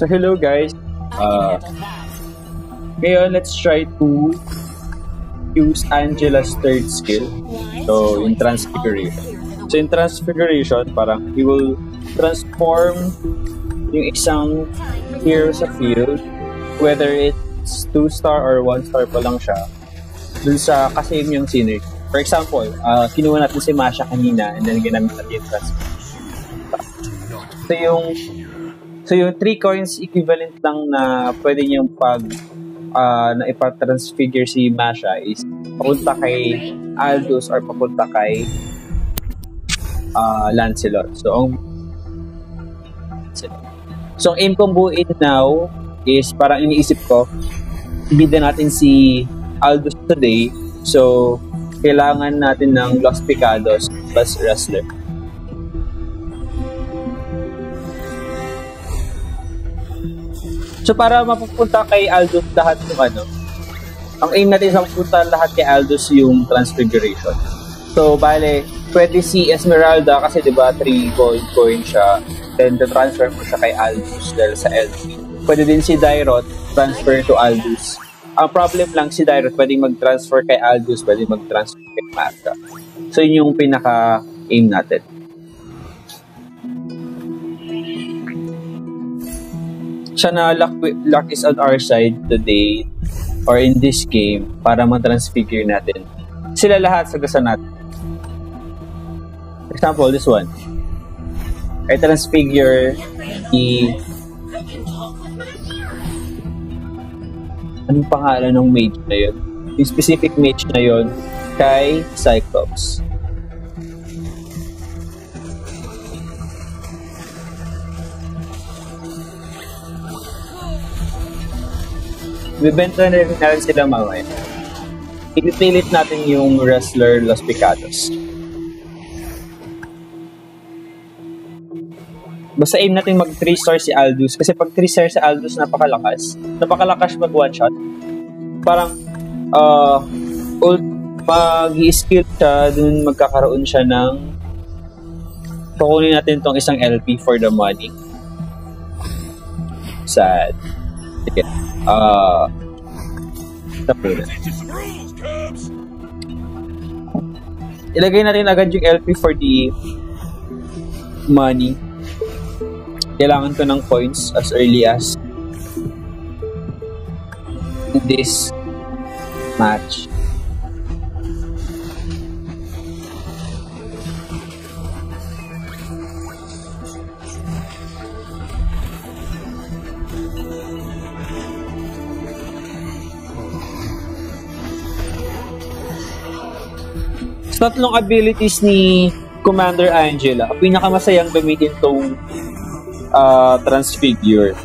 So hello guys. Ngayon let's try to use Angela's third skill. So in transfiguration. So in transfiguration, parang he will transform yung isang hero sa field, whether it's 2-star or 1-star pa lang siya, dun sa kasame yung synergy. For example, kinuha natin si Masha kanina and then ginamit natin yung transfiguration. So yung 3 coins equivalent lang na pwede niyang na ipatransfigure si Masha is papunta kay Aldous or papunta kay Lancelot. So ang aim kong buuin now is parang iniisip ko, bida natin si Aldous today. So kailangan natin ng Los Picados plus Wrestler. So para mapupunta kay Aldous lahat ng ang aim natin sa mapupunta lahat kay Aldous yung transfiguration. So bale, pwede si Esmeralda kasi diba 3 gold coin siya, then transfer mo siya kay Aldous dahil sa LP. Pwede din si Dairot transfer to Aldous. Ang problem lang si Dairot pwedeng mag-transfer kay Aldous, pwedeng mag-transfer kay Masha. So yun yung pinaka-aim natin. Sana luck is on our side today or in this game para ma-transfigure natin sila lahat sa gusto natin. For example, this one. I transfigure anong pangalan ng mage na yun? Yung specific mage na yun kay Cyclops. Bibenta na rin natin sila mamaya. Ipipilit natin yung wrestler Los Picados. Basta aim natin mag 3-star si Aldous. Kasi pag 3-star si Aldous, napakalakas. Napakalakas mag one-shot. Parang, mag-i-skill siya, dun magkakaroon siya ng kukunin natin tong isang LP for the money. Sad. Sige. Ilagay natin agad yung LP for the money. Kailangan ko ng points as early as this match. Tatlong abilities ni Commander Angela. Pinakamasayang gamitin tong transfigure.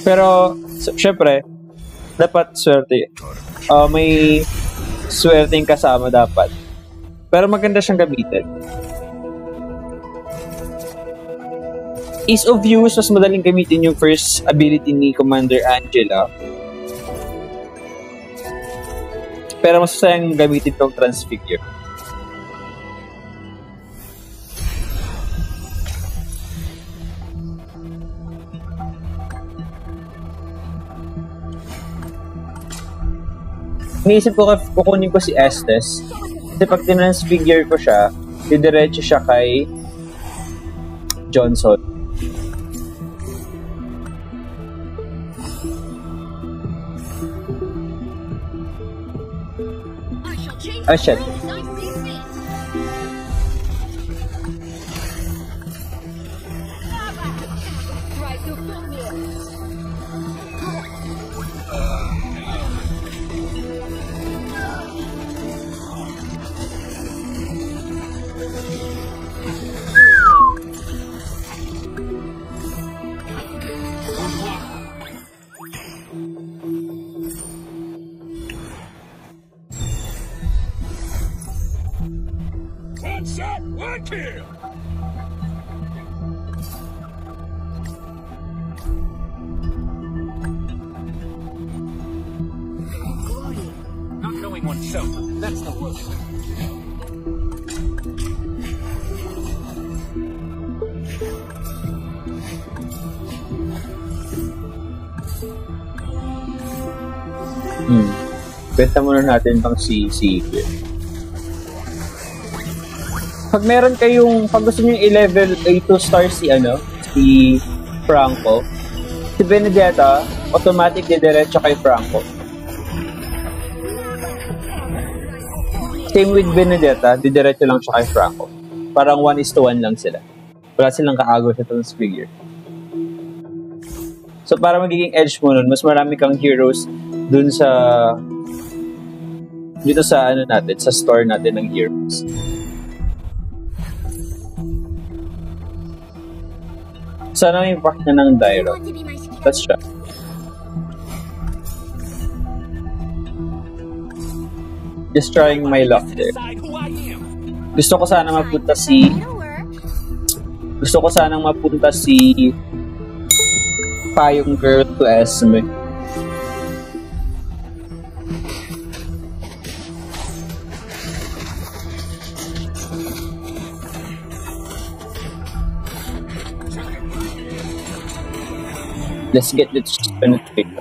Pero syempre dapat swerte. May swerteng kasama dapat. Pero maganda siyang gamitin. Ease of use, mas madaling gamitin yung first ability ni Commander Angela. Pero mas sayang gamitin tong transfigure. Iniisip ko kukunin ko si Estes. Kasi pag transfigure ko siya, didiretso siya kay Johnson. Ah, shit. One shot, one kill. Not knowing oneself, that's the worst. Benta muna natin pang si Quinn. Pag meron kayong, pag gusto nyo i-level 2 star si Franco, si Benedetta, automatic diretso kay Franco. Same with Benedetta, diretso lang siya kay Franco. Parang 1:1 lang sila. Wala silang kaagaw sa transfigure. So para magiging edge mo nun, mas marami kang heroes dun sa dito sa natin, sa store natin ng heroes. Sana may pack na ng Dairo. That's siya. Just trying my luck there. Gusto ko sana mapunta si Payong Girl to Esme. Let's get this penetrated.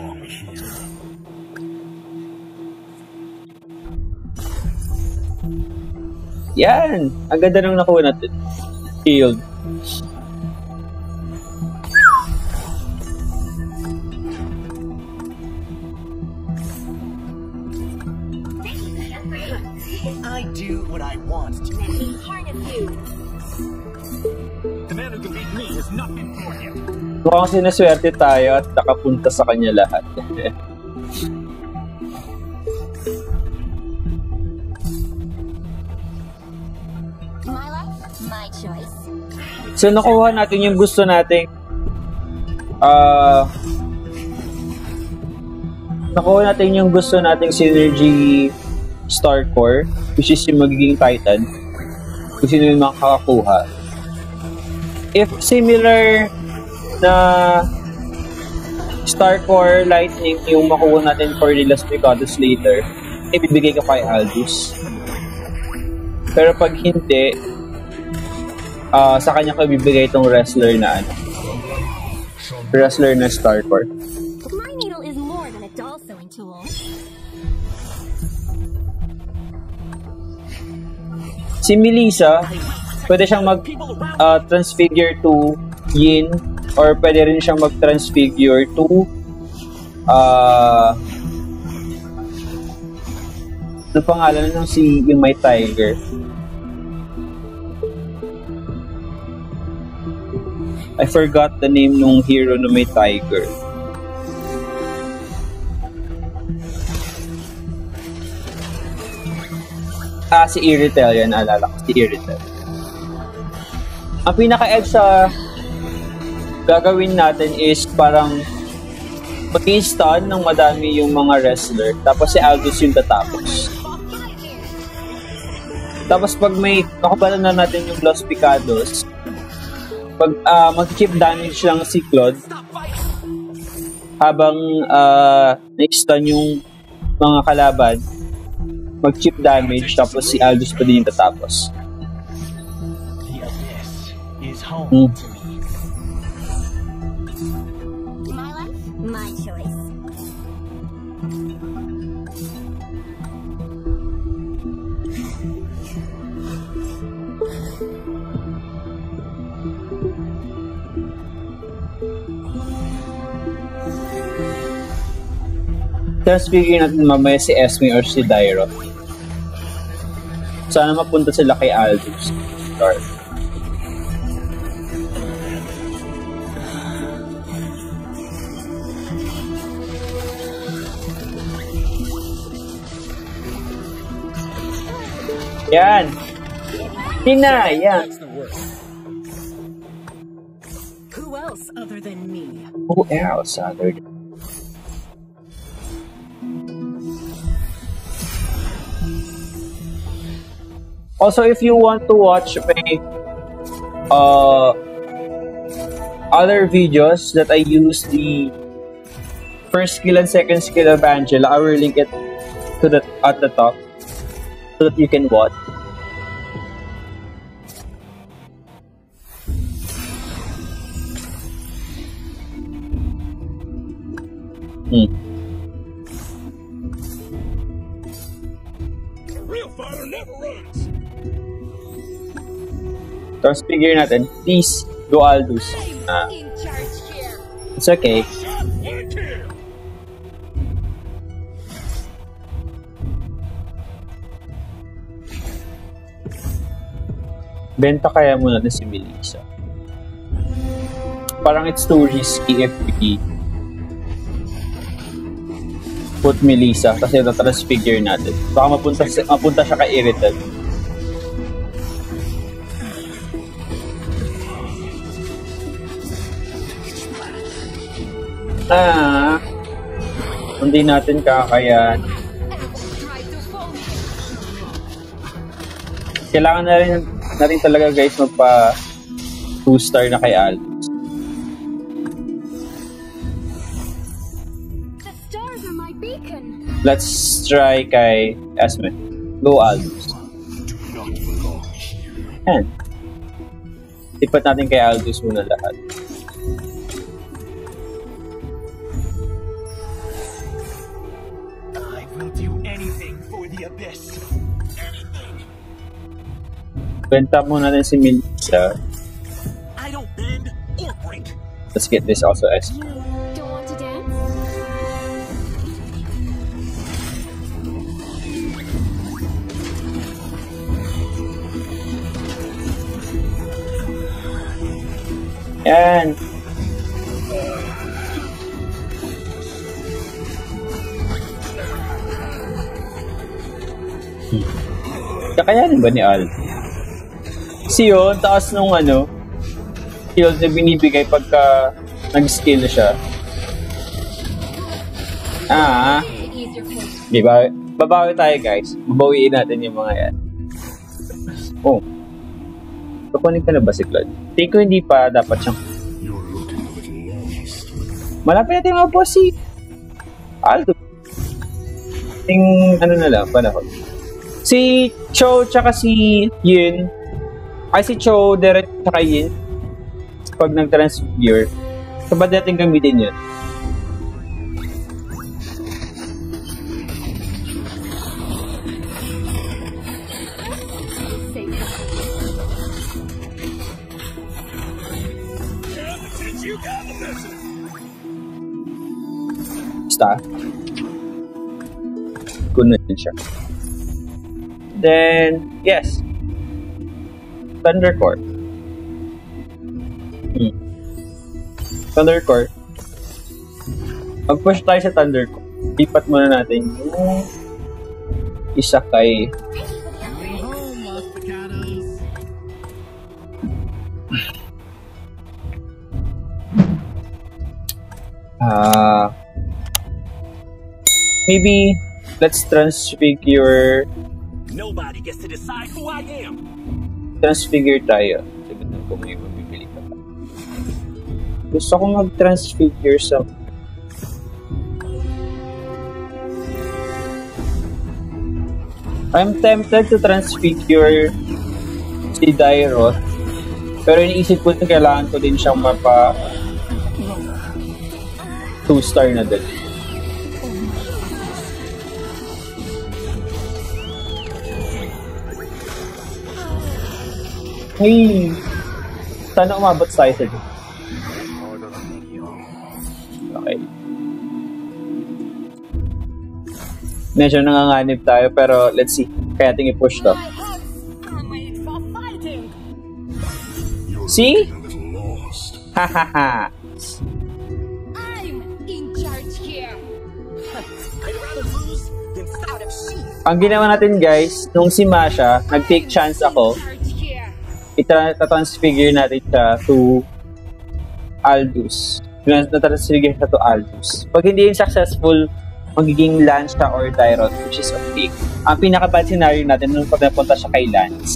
Yan! Ang ganda nang nakuha natin. Shield. I do what I want to. The man who can beat me has not been born yet. Mukhang sinaswerte tayo at nakapunta sa kanya lahat. My life, my choice. So nakuha natin yung gusto nating synergy star core, which is yung magiging Titan, kung sino yung makakakuha. If similar na Star Core Lightning yung makuha natin for the Las Picados later, ibibigay ka kay Aldous. Pero pag hindi, sa kanya ko ibibigay itong wrestler na Star Core. My needle is more than a doll sewing tool. Si Melissa, pwede siyang mag-transfigure to Yin, or pwede rin siyang mag-transfigure to ano pangalan ng yung may tiger? I forgot the name ng hero na may tiger. Si Iritel yan, naalala ko. Si Iritel. Ang pinaka-edge sa gagawin natin is parang mag-i-stun ng madami yung mga wrestler, tapos si Aldous yung tatapos. Tapos pag may nakabala na natin yung Los Picados, pag mag-chip damage lang si Claude habang na-stun yung mga kalaban, mag-chip damage, tapos si Aldous pa din yung tatapos. The abyss is home to me. My life, my choice. Transfigure natin mamaya si Esme or si Dairo. Sana mapunta sila kay Aldous. Start. Yan! Tina! Yan! Who else other than me? Who else other than Also, if you want to watch my other videos that I use the first skill and second skill of Angela, I will link it to at the top so that you can watch. fighter never runs. Transfigure natin. Please, go Aldous. In charge here. It's okay. Shot, one kill. Benta kaya muna natin si Melissa. Parang it's too risky if we put Melissa kasi na-transfigure natin. Baka mapunta siya kay Irritant. Hindi natin kakayan. Kailangan na rin talaga guys magpa 2-star na kay Aldous. The stars are my beacon. Let's try kay Esme. Go Aldous. Do not belong here. Yan. Ipat natin kay Aldous muna lahat. I will do anything for the abyss. Anything. Benta muna natin si Melissa. I don't bend or break. Let's get this also Esme. Don't want to dance? Yan. Kakayanin ba ni Al? Kasi yun, taas nung skills na binibigay pagka nag-skill siya. Ease your face. Diba? Babawi tayo guys. Babawiin natin yung mga yan. Oh. Kukunin ka na ba si Claude? Tingin ko hindi pa dapat siyang... You're looking a little lost. Malapit natin mga boss si Aldo. Na lang, panahon. Si Cho tsaka si Yin. Ay, si Cho, Derek tsaka Yin. Pag nag-transfigure, sabad natin gamitin yun. You got the message. Basta. Good na din siya. Then, yes. Thundercore. Thundercore. Mag-push tayo sa Thundercore. Lipat muna natin yung isa kay maybe let's transfigure. Nobody gets to decide who I am. Transfigure tayo. Tignan ko may mabibili pa. Gusto ko mag-transfigure sa... I'm tempted to transfigure si Dairoth. Pero iniisip ko na kailangan ko din siyang mapa 2-star na din. Hey! Sana umabot tayo sa dito. Okay. Medyo nanganganib tayo pero let's see. Kaya ating i-push to. See? Hahaha. I'm in charge here. I'd rather lose than out of sheep. Ang ginawa natin guys, nung si Masha, nag-take chance ako, ita-transfigure natin siya to Aldous. Na-transfigure siya to Aldous. Pag hindi yun successful, magiging Lance siya or Dairoth, which is okay. Ang pinaka-bad scenario natin nung pag napunta siya kay Lance.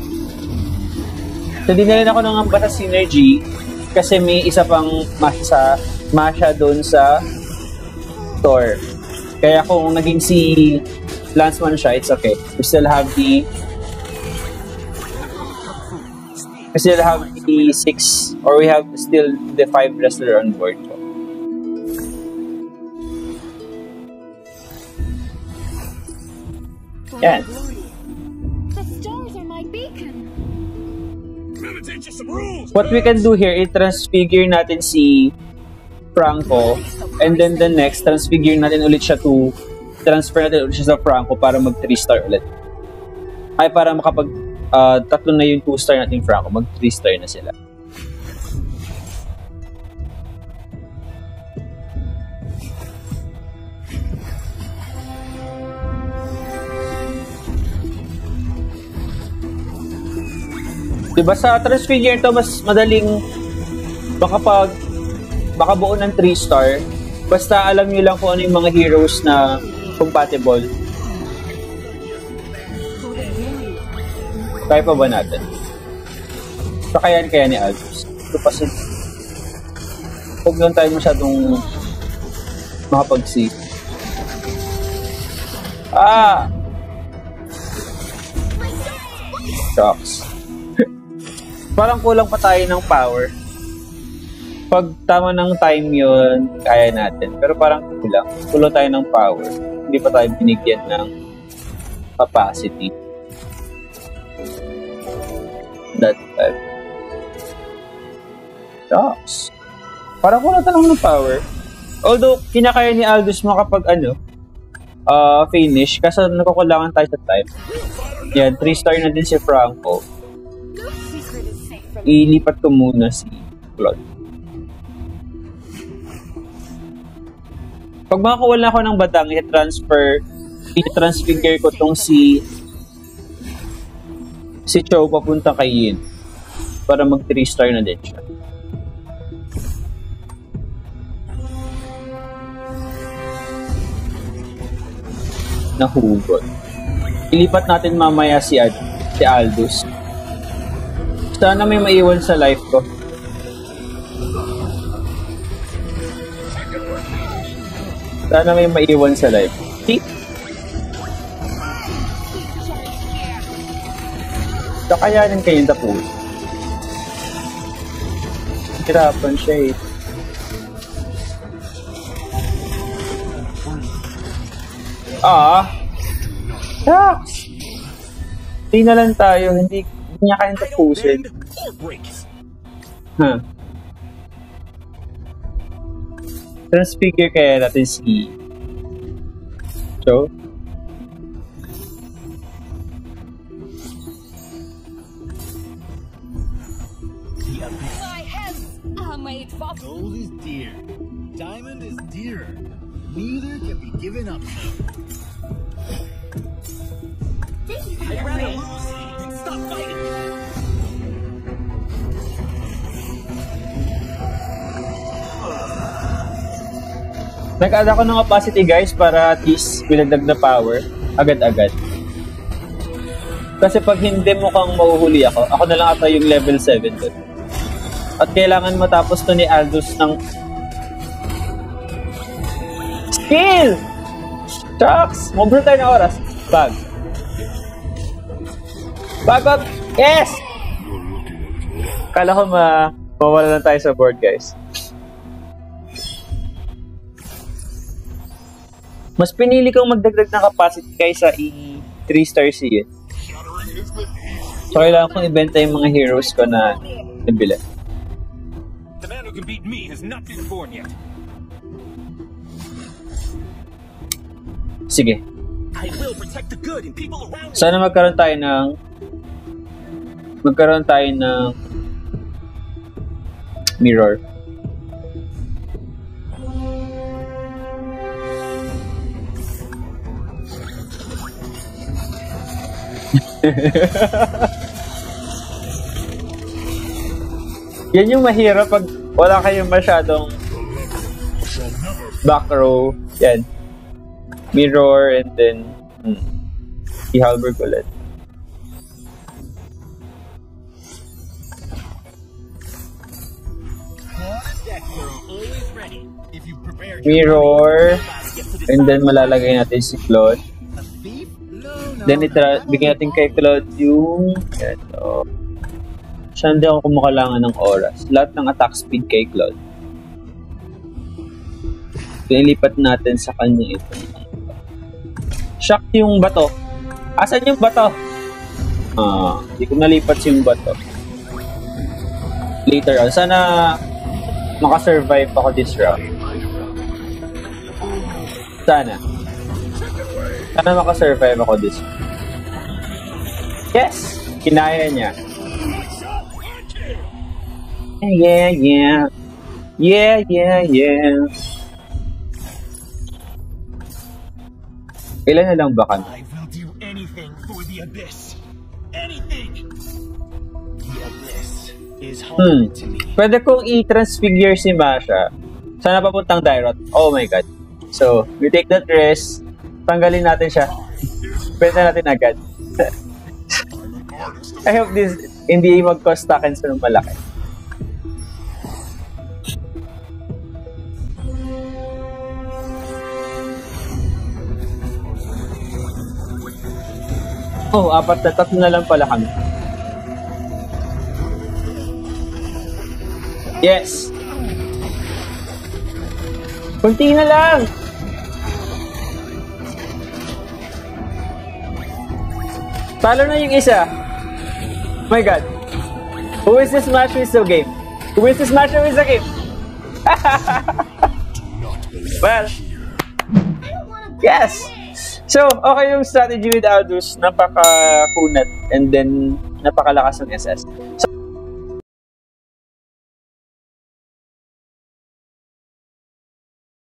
So, di na rin ako nangamba sa synergy kasi may isa pang Masha doon sa store. Kaya kung naging si Lance man siya, it's okay. We still have the 6 or we have still the 5 wrestler on board. Yan. teach you some rules. What we can do here, i-transfigure natin si Franco, and then the next, transfigure natin ulit siya to, transfer natin ulit siya sa Franco para mag 3-star ulit. Ay, para makapag, tatlo na yung 2-star natin Franco, mag 3-star na sila. Diba sa transfigure to, mas madaling makabuo ng 3-star. Basta alam nyo lang kung ano yung mga heroes na compatible. Kaya pa ba natin? Kakayan kaya ni Aldous. Ito kasi huwag lang tayo masyadong makapag-see. Shocks. Parang kulang pa tayo ng power. Pag tama ng time yun, kaya natin. Pero parang kulang. Kulang tayo ng power. Hindi pa tayo binigyan ng capacity. That time. Shocks. Parang kulang tayo ng power. Although, kinakaya ni Aldous makapag finish kasi nakukulangan tayo sa time. Yan, 3-star na din si Franco. Ilipat ko muna si Claude. Pag makakuha na ako ng batang, i-transfigure ko tong si Cho papunta kay Yin para mag 3-star na din siya. Nahugot. Ilipat natin mamaya si Aldous. Sana may maiwan sa life ko. Sana may maiwan sa life. See? Kakayanin kayo yung tapo. Hirapan siya eh. Shucks! Hindi na lang tayo. Hindi niya kayang tapusin. Transfigure kaya natin si Cho. My hands are made for Gold is dear. Diamond is dearer. Neither can be given up. I'd rather lose than stop fighting. Nag-add ako ng capacity guys para at least bilagdag na power agad-agad. Kasi pag hindi mukhang mahuhuli ako na lang ata yung level 7 doon. At kailangan matapos to ni Aldous ng skill! Shucks! Mobro tayo na oras. Bag up! Yes! Kala ko mawala lang tayo sa board guys. Mas pinili kong magdagdag ng capacity kaysa i-3-star siya. So, kailangan kong ibenta yung mga heroes ko na nabili. The man who can beat me has not been born yet. Sige. I will protect the good and people around me. Sana magkaroon tayo ng mirror. Yan yung mahirap pag wala kayong masyadong back row. Yan. Mirror and then i-halberd ulit. Mirror and then malalagay natin si Claude. Then bigyan natin kay Claude yung ito. Siya hindi ako kumukulangan ng oras. Lahat ng attack speed kay Claude. Pinilipat natin sa kanya ito. Shock yung bato. Asan yung bato? Hindi ko nalipat yung bato. later on. Sana makasurvive ako this round. Sana makasurvive ako this round. Yes! Kinaya niya. Yeah. Ilan na lang ba kami? I will do anything for the abyss. Anything. The abyss is home to me. Pwede kong i-transfigure si Masha. Sana papuntang Dairot. Oh my god. So, we take that risk. Tanggalin natin siya. Pwede natin agad. I hope this hindi mag-cost seconds ng malaki. Oh, tatlo na lang pala kami. Yes! Kunti na lang! Talo na yung isa. Oh my god. Who is this match with the game? Who is this match with the game? Well, yes! So, okay yung strategy with Aldous. Napaka-kunat and then napakalakas ng SS. So,